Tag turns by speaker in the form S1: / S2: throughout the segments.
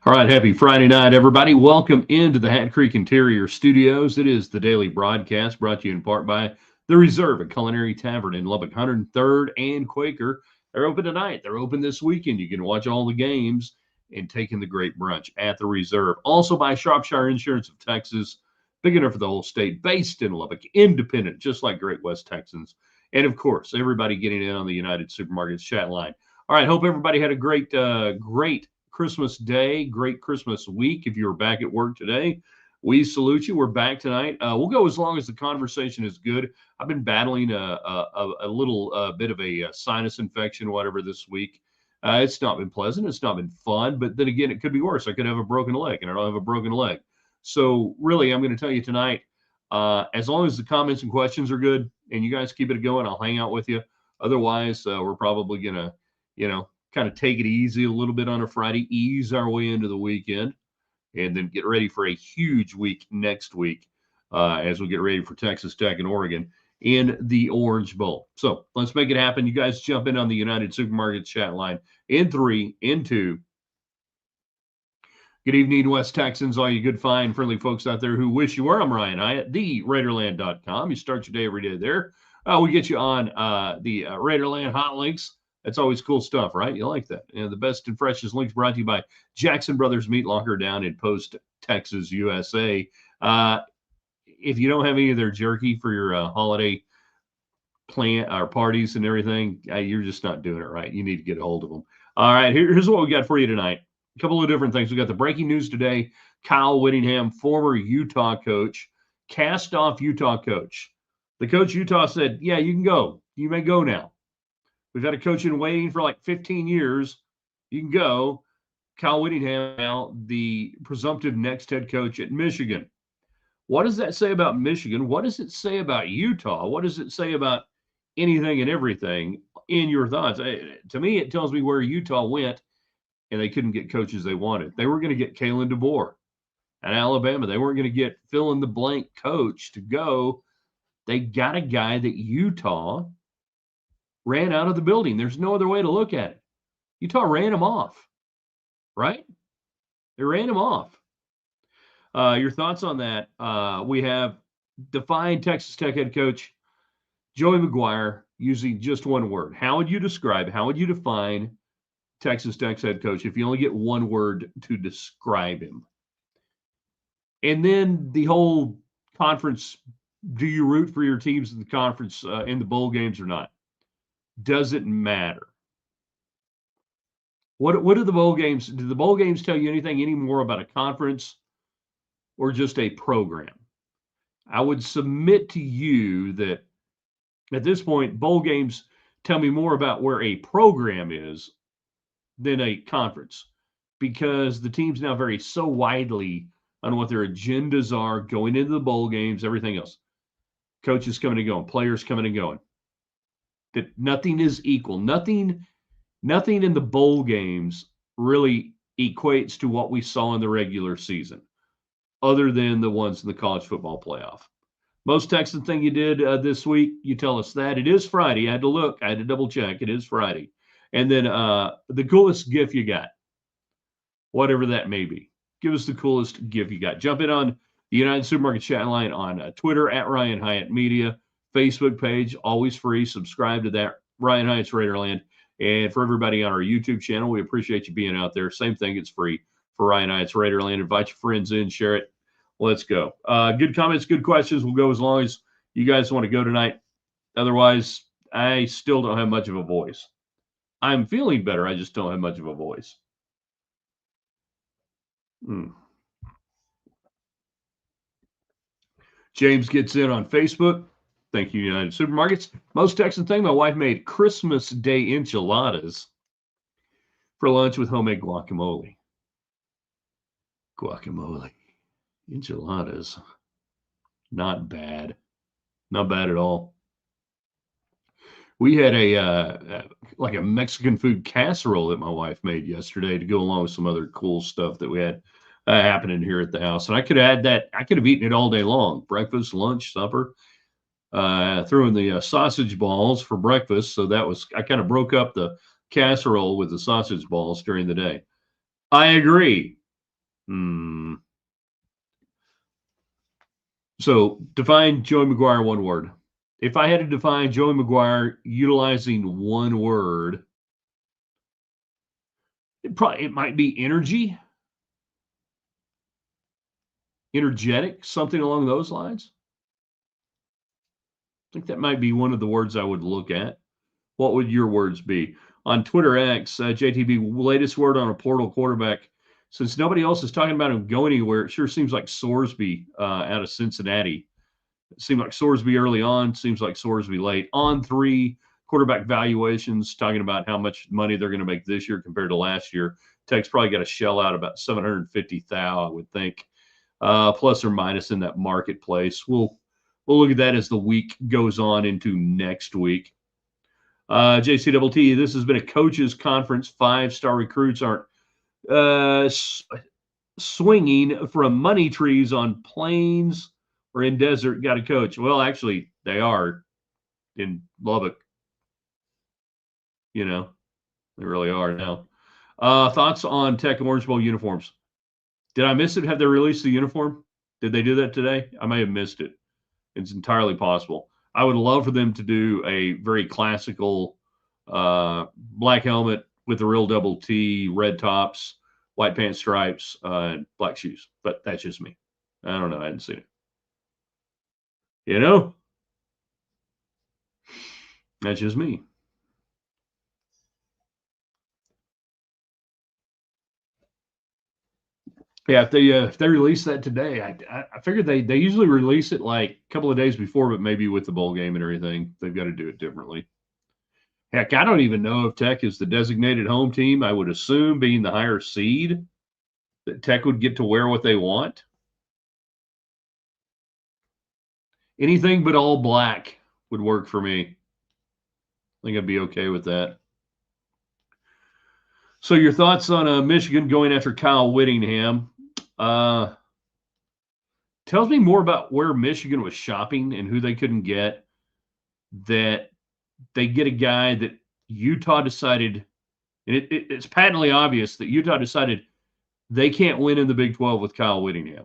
S1: All right, happy Friday night, everybody. Welcome into the Hat Creek Interior Studios. It is the daily broadcast brought to you in part by The Reserve, a culinary tavern in Lubbock, 103rd and Quaker. They're open tonight. They're open this weekend. You can watch all the games and take in the great brunch at The Reserve. Also by Shropshire Insurance of Texas, big enough for the whole state, based in Lubbock, independent, just like Great West Texans. And of course, everybody getting in on the United Supermarkets chat line. All right, hope everybody had a great Christmas Day, great Christmas week. If you're back at work today, we salute you. We're back tonight. We'll go as long as the conversation is good. I've been battling a little bit of a sinus infection, whatever, this week. It's not been pleasant. It's not been fun. But then again, it could be worse. I could have a broken leg, and I don't have a broken leg. So really, I'm going to tell you tonight, as long as the comments and questions are good and you guys keep it going, I'll hang out with you. Otherwise, we're probably going to, kind of take it easy a little bit on a Friday, ease our way into the weekend, and then get ready for a huge week next week as we get ready for Texas Tech and Oregon in the Orange Bowl. So let's make it happen. You guys jump in on the United Supermarkets chat line in 3, in 2. Good evening, West Texans, all you good, fine, friendly folks out there who wish you were. I'm Ryan Hyatt, TheRaiderland.com. You start your day every day there. We get you on the Raiderland hot links. That's always cool stuff, right? You like that. And the best and freshest links brought to you by Jackson Brothers Meat Locker down in Post, Texas, USA. If you don't have any of their jerky for your holiday plant or parties and everything, you're just not doing it right. You need to get a hold of them. All right, here's what we got for you tonight. A couple of different things. We got the breaking news today. Kyle Whittingham, former Utah coach, Cast-Off Utah coach. The coach Utah said, yeah, you can go. You may go now. We've had a coach in waiting for like 15 years. You can go. Kyle Whittingham now the presumptive next head coach at Michigan. What does that say about Michigan? What does it say about Utah? What does it say about anything and everything in your thoughts? To me, it tells me where Utah went and they couldn't get coaches they wanted. They were going to get Kalen DeBoer at Alabama. They weren't going to get fill-in-the-blank coach to go. They got a guy that Utah ran out of the building. There's no other way to look at it. Utah ran him off, right? They ran him off. Your thoughts on that? We have defined Texas Tech head coach Joey McGuire using just one word. How would you define Texas Tech's head coach if you only get one word to describe him? And then the whole conference, do you root for your teams in the conference in the bowl games or not? Does it matter? What do the bowl games? Do the bowl games tell you anything any more about a conference or just a program? I would submit to you that at this point, bowl games tell me more about where a program is than a conference, because the teams now vary so widely on what their agendas are going into the bowl games, everything else. Coaches coming and going, players coming and going. That nothing is equal. Nothing in the bowl games really equates to what we saw in the regular season, other than the ones in the college football playoff. Most Texan thing you did this week, you tell us that. It is Friday. I had to look. I had to double check. It is Friday. And then the coolest gift you got, whatever that may be. Give us the coolest gift you got. Jump in on the United Supermarket chat line on Twitter at Ryan Hyatt Media. Facebook page, always free. Subscribe to that, Ryan Hyatt's Raiderland. And for everybody on our YouTube channel, we appreciate you being out there. Same thing, it's free for Ryan Hyatt's Raiderland. Invite your friends in, share it. Let's go. Good comments, good questions. We'll go as long as you guys want to go tonight. Otherwise, I still don't have much of a voice. I'm feeling better. I just don't have much of a voice. James gets in on Facebook. Thank you, United Supermarkets. Most Texan thing, my wife made Christmas Day enchiladas for lunch with homemade guacamole. Enchiladas. Not bad. Not bad at all. We had a Mexican food casserole that my wife made yesterday to go along with some other cool stuff that we had happening here at the house. And I could add that. I could have eaten it all day long. Breakfast, lunch, supper. Threw in the sausage balls for breakfast. So I kind of broke up the casserole with the sausage balls during the day. I agree. So define Joey McGuire one word. If I had to define Joey McGuire utilizing one word, it might be energy, energetic, something along those lines. I think that might be one of the words I would look at. What would your words be? On Twitter X, JTB, latest word on a portal quarterback. Since nobody else is talking about him going anywhere, it sure seems like Sorsby out of Cincinnati. It seemed like Sorsby early on, seems like Sorsby late. On 3, quarterback valuations, talking about how much money they're going to make this year compared to last year. Tech's probably got to shell out about $750,000, I would think, plus or minus in that marketplace. We'll look at that as the week goes on into next week. JCTT, this has been a coaches conference. 5-star recruits aren't swinging from money trees on plains or in desert. Got a coach. Well, actually, they are in Lubbock. You know, they really are now. Thoughts on Tech Orange Bowl uniforms? Did I miss it? Have they released the uniform? Did they do that today? I may have missed it. It's entirely possible. I would love for them to do a very classical black helmet with the real double T, red tops, white pants stripes, black shoes. But that's just me. I don't know. I hadn't seen it. You know? That's just me. Yeah, if they release that today, I figured they usually release it like a couple of days before, but maybe with the bowl game and everything, they've got to do it differently. Heck, I don't even know if Tech is the designated home team. I would assume, being the higher seed, that Tech would get to wear what they want. Anything but all black would work for me. I think I'd be okay with that. So your thoughts on Michigan going after Kyle Whittingham? Tells me more about where Michigan was shopping and who they couldn't get, that they get a guy that Utah decided, and it's patently obvious that Utah decided they can't win in the Big 12 with Kyle Whittingham.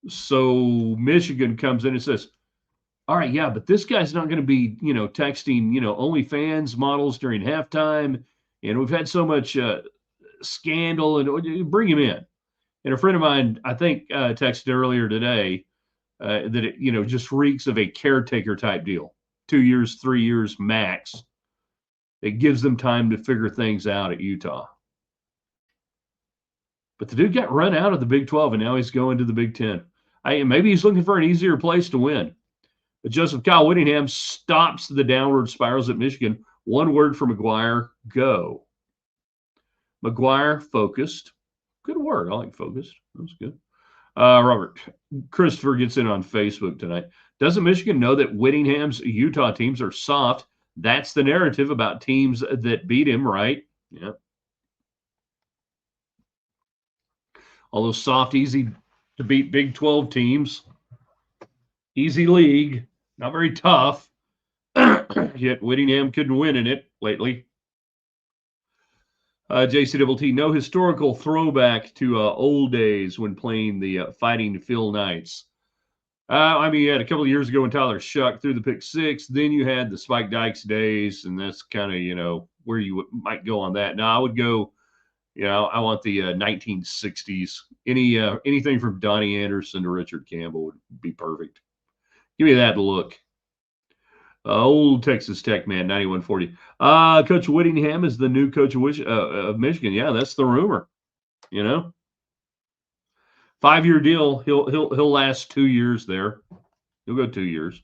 S1: So Michigan comes in and says, all right, yeah, but this guy's not going to be, texting, OnlyFans models during halftime. And we've had so much scandal, and bring him in. And a friend of mine, I think, texted earlier today that it, just reeks of a caretaker type deal. 2 years, 3 years max. It gives them time to figure things out at Utah. But the dude got run out of the Big 12, and now he's going to the Big 10. Maybe he's looking for an easier place to win. But Joseph Kyle Whittingham stops the downward spirals at Michigan. One word for McGuire: go. McGuire, focused. Good word. I like focused. That's good. Robert Christopher gets in on Facebook tonight. Doesn't Michigan know that Whittingham's Utah teams are soft? That's the narrative about teams that beat him, right? Yeah. All those soft, easy to beat Big 12 teams. Easy league. Not very tough. Yet Whittingham couldn't win in it lately. JCTT, no historical throwback to old days when playing the Fighting Phil Knights. You had a couple of years ago when Tyler Shuck threw the pick six. Then you had the Spike Dykes days, and that's kind of, where you might go on that. Now, I would go, I want the 1960s. Anything from Donnie Anderson to Richard Campbell would be perfect. Give me that look. Old Texas Tech man, 9140. Coach Whittingham is the new coach of Michigan. Yeah, that's the rumor. 5-year deal. He'll last 2 years there. He'll go 2 years.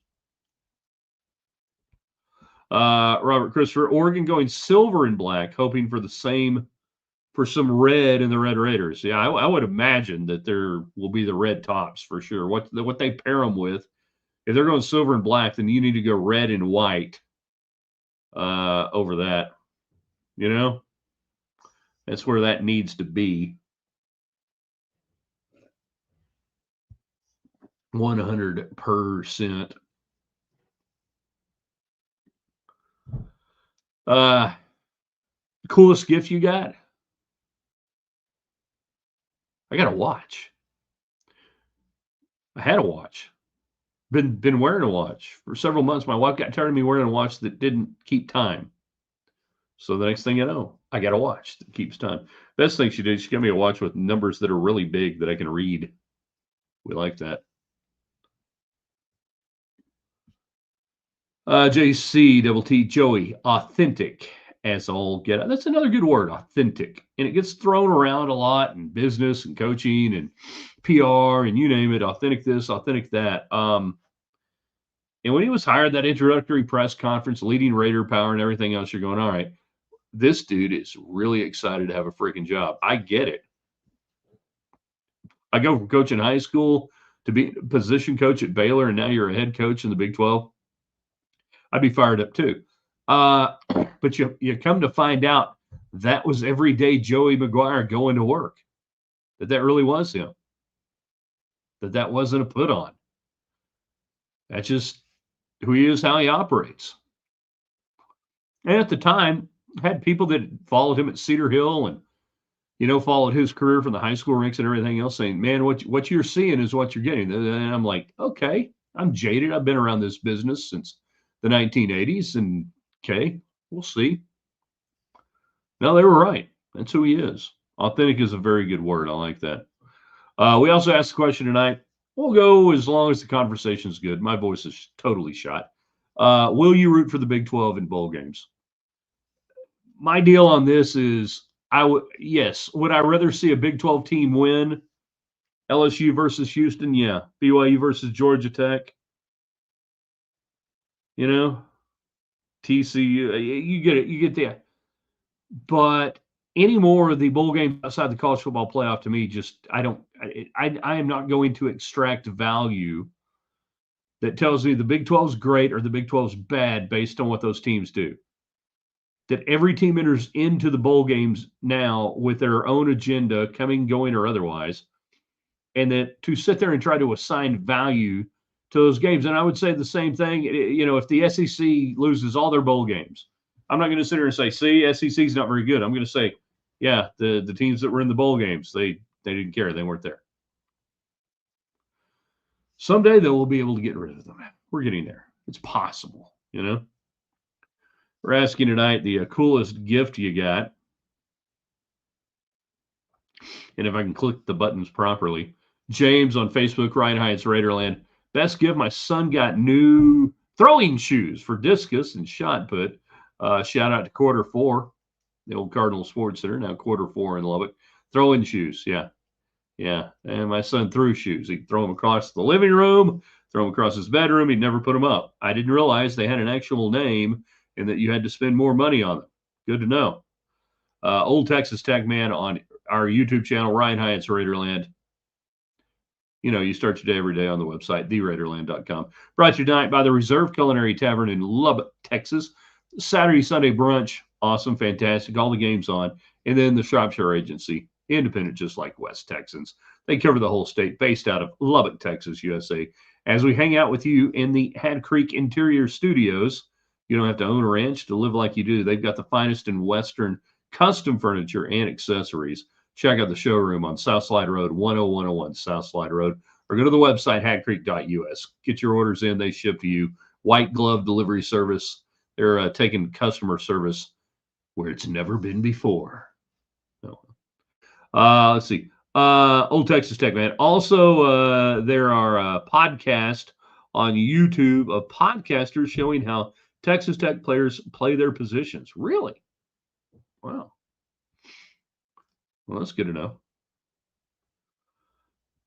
S1: Robert Christopher, Oregon going silver and black, hoping for some red in the Red Raiders. Yeah, I would imagine that there will be the red tops for sure. What they pair them with. If they're going silver and black, then you need to go red and white over that. That's where that needs to be. 100%. Coolest gift you got? I got to watch. I had a watch. Been wearing a watch for several months. My wife got tired of me wearing a watch that didn't keep time. So the next thing you know, I got a watch that keeps time. Best thing she did, she got me a watch with numbers that are really big that I can read. We like that. JC double T Joey, authentic as all get. That's another good word, authentic, and it gets thrown around a lot in business and coaching and PR and you name it. Authentic this, authentic that. And when he was hired, that introductory press conference, leading Raider power and everything else, you're going, all right, this dude is really excited to have a freaking job. I get it. I go from coaching high school to be a position coach at Baylor, and now you're a head coach in the Big 12. I'd be fired up too. But you come to find out that was everyday Joey McGuire going to work. That really was him. That wasn't a put on. That's just who he is, how he operates. And at the time, had people that followed him at Cedar Hill and followed his career from the high school ranks and everything else, saying, "Man, what you're seeing is what you're getting." And I'm like, okay, I'm jaded. I've been around this business since the 1980s, and okay, we'll see. No, they were right. That's who he is. Authentic is a very good word. I like that. We also asked the question tonight. We'll go as long as the conversation's good. My voice is totally shot. Will you root for the Big 12 in bowl games? My deal on this is yes. Would I rather see a Big 12 team win? LSU versus Houston? Yeah. BYU versus Georgia Tech? TCU, you get it. You get that. But any more of the bowl games outside the college football playoff, to me, I am not going to extract value that tells me the Big 12 is great or the Big 12 is bad based on what those teams do. That every team enters into the bowl games now with their own agenda, coming, going, or otherwise, and that to sit there and try to assign value to those games. And I would say the same thing, if the SEC loses all their bowl games, I'm not going to sit here and say, see, SEC's not very good. I'm going to say, yeah, the teams that were in the bowl games, they didn't care. They weren't there. Someday they will be able to get rid of them. We're getting there. It's possible, We're asking tonight the coolest gift you got. And if I can click the buttons properly. James on Facebook, Ryan Hyatt's Raiderland. Best gift, my son got new throwing shoes for discus and shot put. Shout out to Quarter 4, the old Cardinal Sports Center, now Quarter 4 in Lubbock. Throwing shoes, yeah. And my son threw shoes. He'd throw them across the living room, throw them across his bedroom. He'd never put them up. I didn't realize they had an actual name and that you had to spend more money on them. Good to know. Old Texas Tech Man on our YouTube channel, Ryan Hyatt's Raiderland. You start your day every day on the website, theraiderland.com. Brought to you tonight by the Reserve Culinary Tavern in Lubbock, Texas. Saturday, Sunday brunch. Awesome, fantastic. All the games on. And then the Shropshire Agency, independent just like West Texans. They cover the whole state, based out of Lubbock, Texas, USA. As we hang out with you in the Had Creek Interior Studios, you don't have to own a ranch to live like you do. They've got the finest in Western custom furniture and accessories. Check out the showroom on South Slide Road, 10101 South Slide Road, or go to the website, hadcreek.us. Get your orders in. They ship to you. White glove delivery service. They're taking customer service where it's never been before. Let's see. Old Texas Tech Man. Also, there are podcasts on YouTube of podcasters showing how Texas Tech players play their positions. Really? Wow. Well, that's good to know.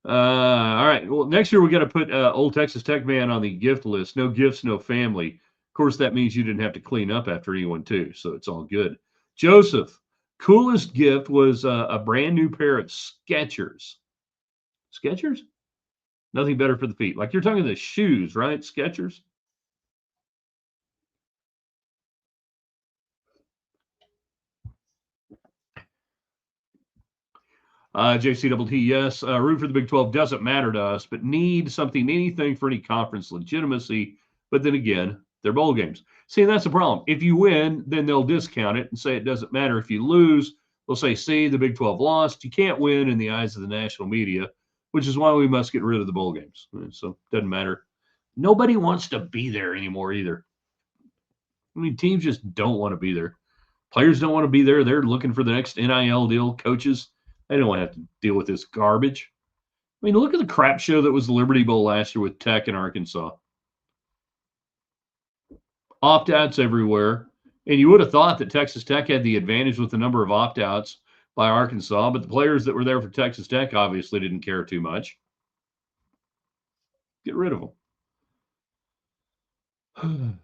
S1: All right. Well, next year we got to put Old Texas Tech Man on the gift list. No gifts, no family. Of course, that means you didn't have to clean up after anyone too, so it's all good. Joseph, coolest gift was a brand new pair of Skechers. Skechers? Nothing better for the feet. Like you're talking the shoes, right? Skechers? JCTT, yes. Root for the Big 12 doesn't matter to us, but need something, anything for any conference legitimacy. But then again, they're bowl games. See, that's the problem. If you win, then they'll discount it and say it doesn't matter. If you lose, They'll say, see, the Big 12 lost. You can't win in the eyes of the national media, which is why we must get rid of the bowl games. So it doesn't matter. Nobody wants to be there anymore either. I mean, teams just don't want to be there. Players don't want to be there. They're looking for the next NIL deal. Coaches, they don't want to have to deal with this garbage. I mean, look at the crap show that was the Liberty Bowl last year with Tech and Arkansas. Opt-outs everywhere. And you would have thought that Texas Tech had the advantage with the number of opt-outs by Arkansas, but the players that were there for Texas Tech obviously didn't care too much. Get rid of them.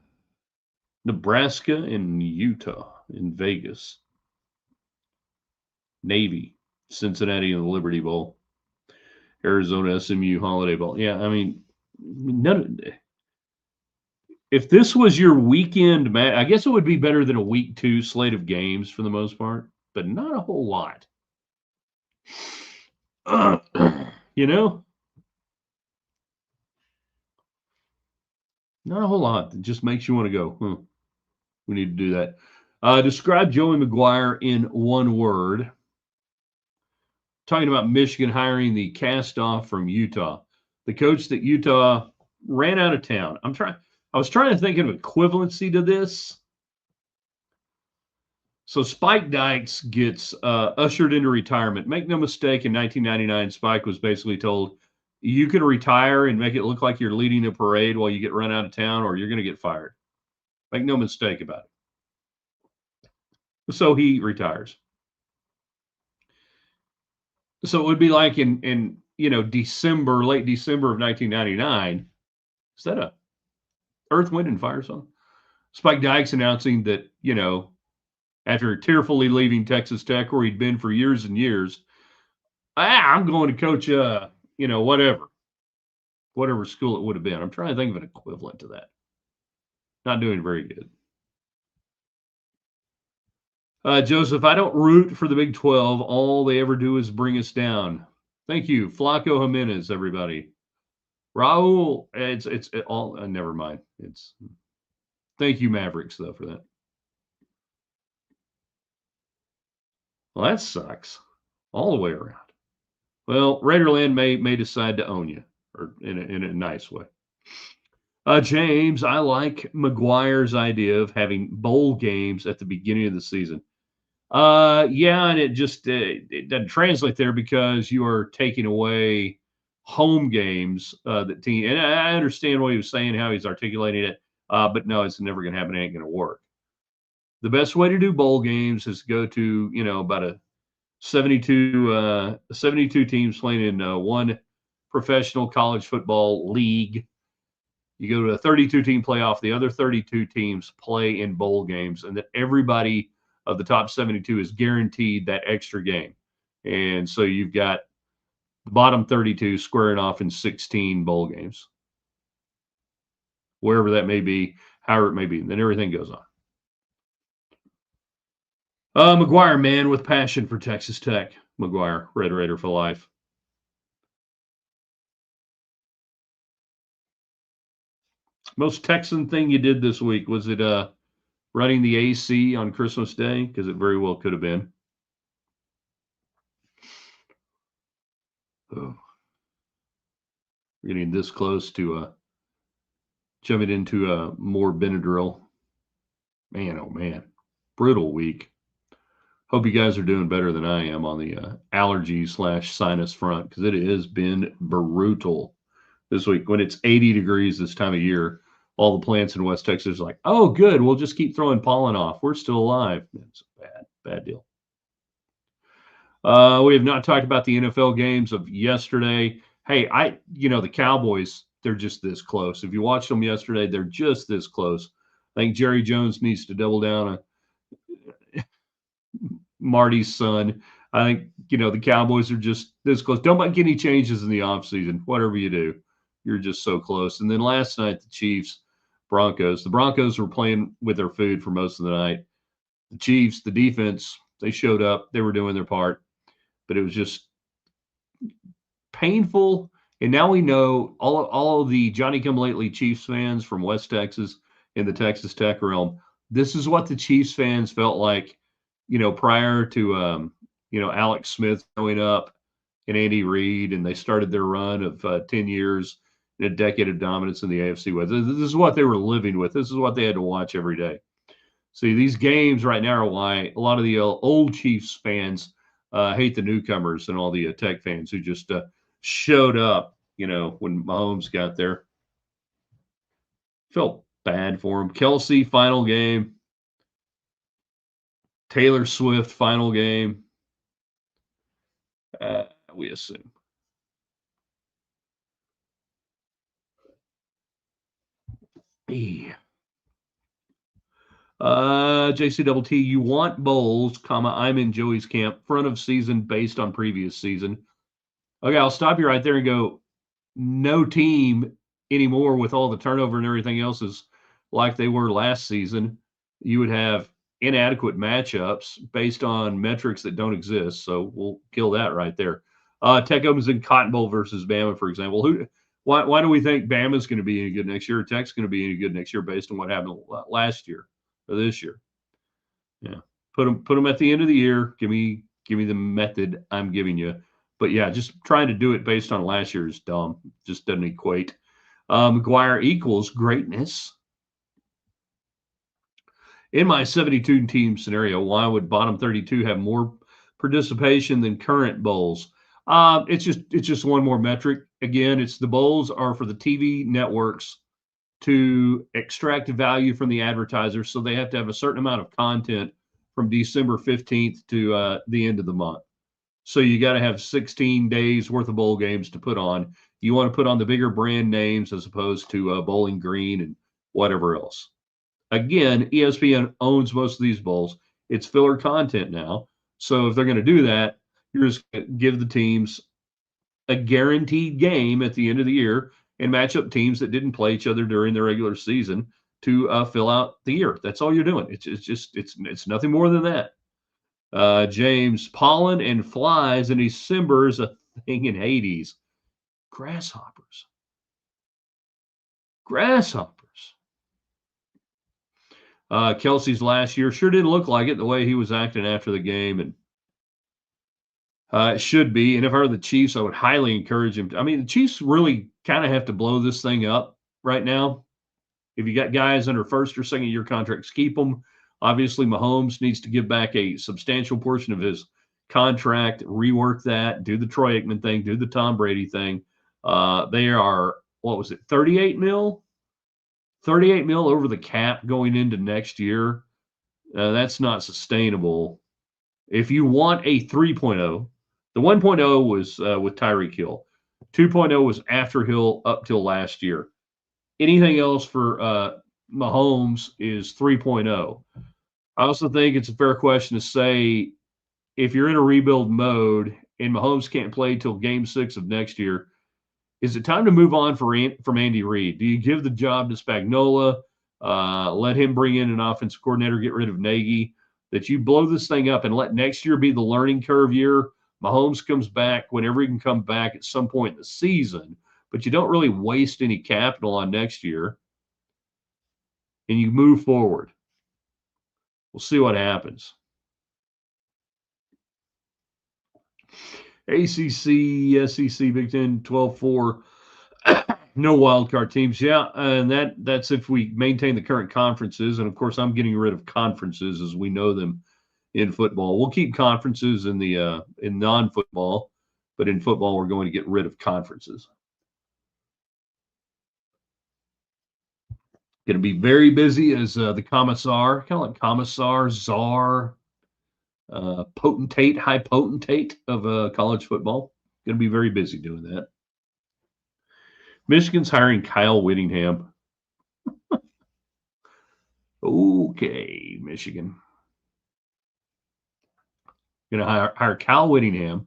S1: Nebraska and Utah in Vegas. Navy, Cincinnati in the Liberty Bowl. Arizona SMU Holiday Bowl. Yeah, I mean, if this was your weekend match, I guess it would be better than a week 2 slate of games for the most part, but not a whole lot. You know? Not a whole lot. It just makes you want to go, we need to do that. Describe Joey McGuire in one word. Talking about Michigan hiring the Castoff from Utah, the coach that Utah ran out of town. I was trying to think of equivalency to this. So Spike Dykes gets ushered into retirement. Make no mistake, in 1999, Spike was basically told, you can retire and make it look like you're leading a parade while you get run out of town, or you're going to get fired. Make no mistake about it. So he retires. So it would be like in December, late December of 1999. Is that a Earth, Wind, and Fire song? Spike Dykes announcing that, after tearfully leaving Texas Tech, where he'd been for years and years, I'm going to coach, whatever school it would have been. I'm trying to think of an equivalent to that. Not doing very good. Joseph, I don't root for the Big 12. All they ever do is bring us down. Thank you. Flaco Jimenez, everybody. Raul, it's all, never mind. Thank you, Mavericks, though, for that. Well, that sucks all the way around. Well, Raiderland may decide to own you, or in a nice way. James, I like McGuire's idea of having bowl games at the beginning of the season. Yeah, and it just it doesn't translate there because you are taking away home games that team. And I understand what he was saying, how he's articulating it, but no, it's never going to happen. It ain't going to work. The best way to do bowl games is to go to about a 72 teams playing in one professional college football league. You go to a 32-team playoff. The other 32 teams play in bowl games, and that everybody of the top 72 is guaranteed that extra game. And so you've got the bottom 32 squaring off in 16 bowl games, wherever that may be, however it may be. Then everything goes on. McGuire, man with passion for Texas Tech. McGuire, Red Raider for life. Most Texan thing you did this week, was it running the AC on Christmas Day? Because it very well could have been. Oh. We're getting this close to jumping into more Benadryl. Man, oh man. Brutal week. Hope you guys are doing better than I am on the allergy/sinus front, because it has been brutal this week. When it's 80 degrees this time of year, all the plants in West Texas are like, oh, good, we'll just keep throwing pollen off. We're still alive. It's a bad deal. We have not talked about the NFL games of yesterday. Hey, the Cowboys, they're just this close. If you watched them yesterday, they're just this close. I think Jerry Jones needs to double down on Marty's son. I think, the Cowboys are just this close. Don't make any changes in the offseason. Whatever you do, you're just so close. And then last night, the Chiefs, Broncos. The Broncos were playing with their food for most of the night. The Chiefs, the defense, they showed up. They were doing their part. But it was just painful. And now we know all of the Johnny-come-lately Chiefs fans from West Texas in the Texas Tech realm, this is what the Chiefs fans felt like prior to, Alex Smith growing up and Andy Reid, and they started their run of 10 years and a decade of dominance in the AFC West. This is what they were living with. This is what they had to watch every day. See, these games right now are why a lot of the old Chiefs fans hate the newcomers and all the Tech fans who just showed up, when Mahomes got there. Felt bad for him. Kelsey, final game. Taylor Swift, final game. We assume. Yeah. JC you want bowls, I'm in Joey's camp, front of season based on previous season. Okay, I'll stop you right there and go, no team anymore with all the turnover and everything else is like they were last season. You would have inadequate matchups based on metrics that don't exist. So we'll kill that right there. Tech opens in Cotton Bowl versus Bama, for example. Why do we think Bama's going to be any good next year? Or Tech's going to be any good next year based on what happened last year or this year? Yeah, put them at the end of the year. Give me the method I'm giving you. But yeah, just trying to do it based on last year is dumb. Just doesn't equate. McGuire equals greatness. In my 72 team scenario, why would bottom 32 have more participation than current bowls? It's just one more metric. Again, it's the bowls are for the TV networks to extract value from the advertisers, so they have to have a certain amount of content from December 15th to the end of the month. So you got to have 16 days worth of bowl games to put on. You want to put on the bigger brand names as opposed to Bowling Green and whatever else. Again, ESPN owns most of these bowls. It's filler content now. So if they're going to do that, you're just going to give the teams a guaranteed game at the end of the year and match up teams that didn't play each other during the regular season to fill out the year. That's all you're doing. It's nothing more than that. James, pollen and flies in December is a thing in Hades. Grasshoppers. Kelsey's last year sure didn't look like it the way he was acting after the game, and it should be. And if I were the Chiefs, I would highly encourage him. The Chiefs really kind of have to blow this thing up right now. If you got guys under first or second year contracts, keep them. Obviously, Mahomes needs to give back a substantial portion of his contract, rework that, do the Troy Aikman thing, do the Tom Brady thing. They are, 38 mil? 38 mil over the cap going into next year. That's not sustainable. If you want a 3.0, the 1.0 was with Tyreek Hill. 2.0 was after Hill up till last year. Anything else for Mahomes is 3.0. I also think it's a fair question to say if you're in a rebuild mode and Mahomes can't play till game 6 of next year, is it time to move on from Andy Reid? Do you give the job to Spagnuolo, let him bring in an offensive coordinator, get rid of Nagy, that you blow this thing up and let next year be the learning curve year? Mahomes comes back whenever he can come back at some point in the season, but you don't really waste any capital on next year, and you move forward. We'll see what happens. ACC, SEC, Big Ten, 12-4. No wild card teams. Yeah, and that's if we maintain the current conferences. And, of course, I'm getting rid of conferences as we know them in football. We'll keep conferences in the in non-football, but in football we're going to get rid of conferences. Going to be very busy as the commissar, kind of like commissar, czar, potentate, high potentate of college football. Going to be very busy doing that. Michigan's hiring Kyle Whittingham. Okay, Michigan. Going to hire Kyle Whittingham,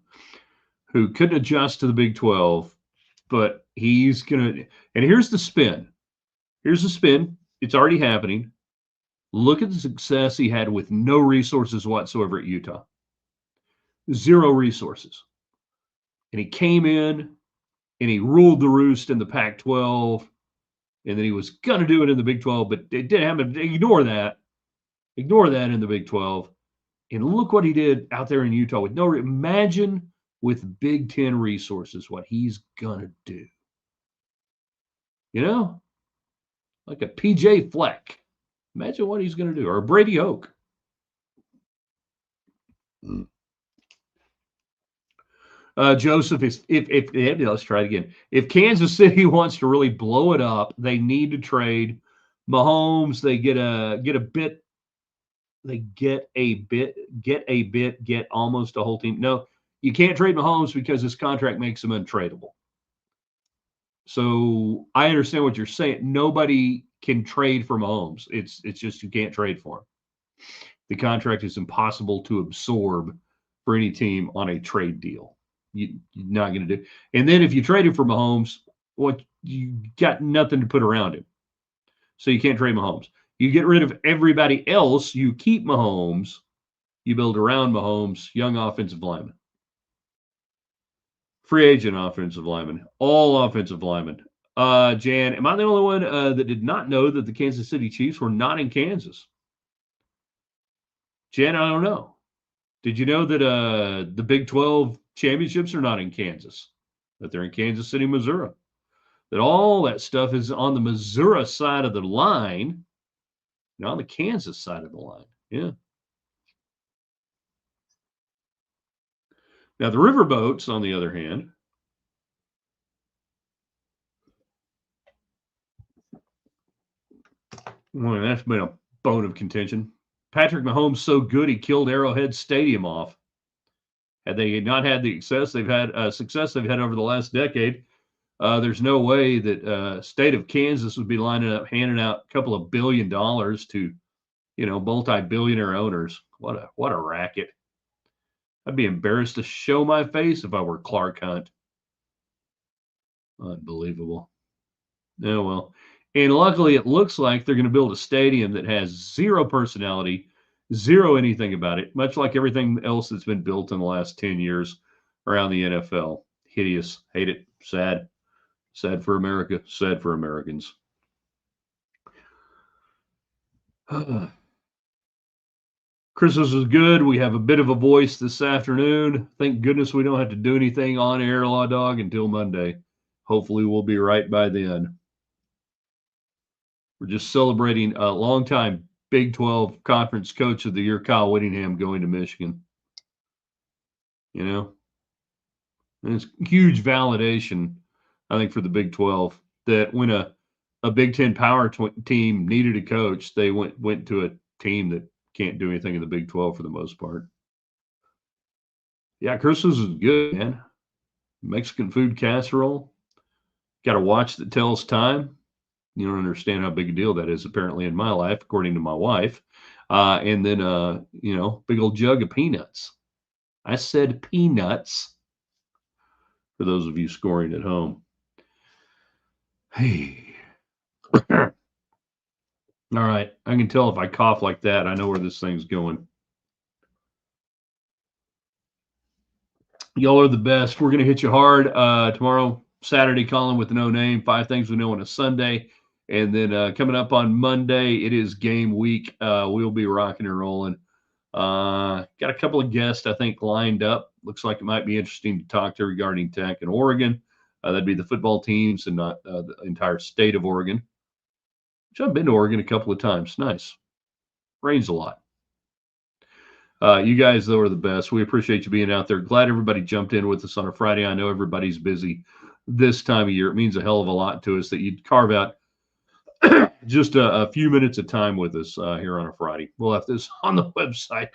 S1: who couldn't adjust to the Big 12, but he's going to – and here's the spin. Here's the spin. It's already happening. Look at the success he had with no resources whatsoever at Utah. 0 resources. And he came in and he ruled the roost in the Pac-12, and then he was going to do it in the Big 12, but it didn't happen. Ignore that in the Big 12. And look what he did out there in Utah with no. Imagine with Big Ten resources what he's gonna do. You know, like a PJ Fleck. Imagine what he's gonna do, or Brady Hoke. Joseph, if let's try it again. If Kansas City wants to really blow it up, they need to trade Mahomes. They get almost a whole team. No, you can't trade Mahomes because his contract makes him untradeable. So I understand what you're saying. Nobody can trade for Mahomes. It's just you can't trade for him. The contract is impossible to absorb for any team on a trade deal. You're not going to do. And then if you traded for Mahomes, what you got nothing to put around him. So you can't trade Mahomes. You get rid of everybody else. You keep Mahomes. You build around Mahomes, young offensive lineman. Free agent offensive lineman. All offensive linemen. Jan, am I the only one that did not know that the Kansas City Chiefs were not in Kansas? Jan, I don't know. Did you know that the Big 12 championships are not in Kansas? That they're in Kansas City, Missouri? That all that stuff is on the Missouri side of the line, not on the Kansas side of the line. Yeah. Now, the Riverboats, on the other hand, well, that's been a bone of contention. Patrick Mahomes so good he killed Arrowhead Stadium off. Had they not had the success they've had over the last decade, there's no way that state of Kansas would be lining up handing out a couple of $1 billion to, multi-billionaire owners. What a racket! I'd be embarrassed to show my face if I were Clark Hunt. Unbelievable. Oh, well. And luckily, it looks like they're going to build a stadium that has zero personality, zero anything about it, much like everything else that's been built in the last 10 years around the NFL. Hideous. Hate it. Sad. Sad for America. Sad for Americans. Christmas is good. We have a bit of a voice this afternoon. Thank goodness we don't have to do anything on air, Law Dog, until Monday. Hopefully we'll be right by then. We're just celebrating a longtime Big 12 Conference Coach of the Year, Kyle Whittingham, going to Michigan. And it's huge validation, I think, for the Big 12 that when a Big 10 power team needed a coach, they went to a team that can't do anything in the Big 12 for the most part. Yeah, Christmas is good, man. Mexican food casserole. Got a watch that tells time. You don't understand how big a deal that is, apparently, in my life, according to my wife. And then, big old jug of peanuts. I said peanuts for those of you scoring at home. Hey. All right. I can tell if I cough like that, I know where this thing's going. Y'all are the best. We're going to hit you hard tomorrow, Saturday, Colin with No Name, 5 Things We Know on a Sunday. And then coming up on Monday, it is game week. We'll be rocking and rolling. Got a couple of guests, I think, lined up. Looks like it might be interesting to talk to regarding Tech and Oregon. That'd be the football teams and not the entire state of Oregon. Which I've been to Oregon a couple of times. Nice. Rains a lot. You guys, though, are the best. We appreciate you being out there. Glad everybody jumped in with us on a Friday. I know everybody's busy this time of year. It means a hell of a lot to us that you'd carve out just a few minutes of time with us here on a Friday. We'll have this on the website.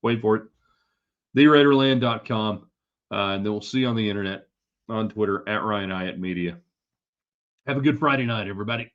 S1: Wait for it. TheRaiderland.com. And then we'll see you on the internet, on Twitter, @Ryan Hyatt Media. Have a good Friday night, everybody.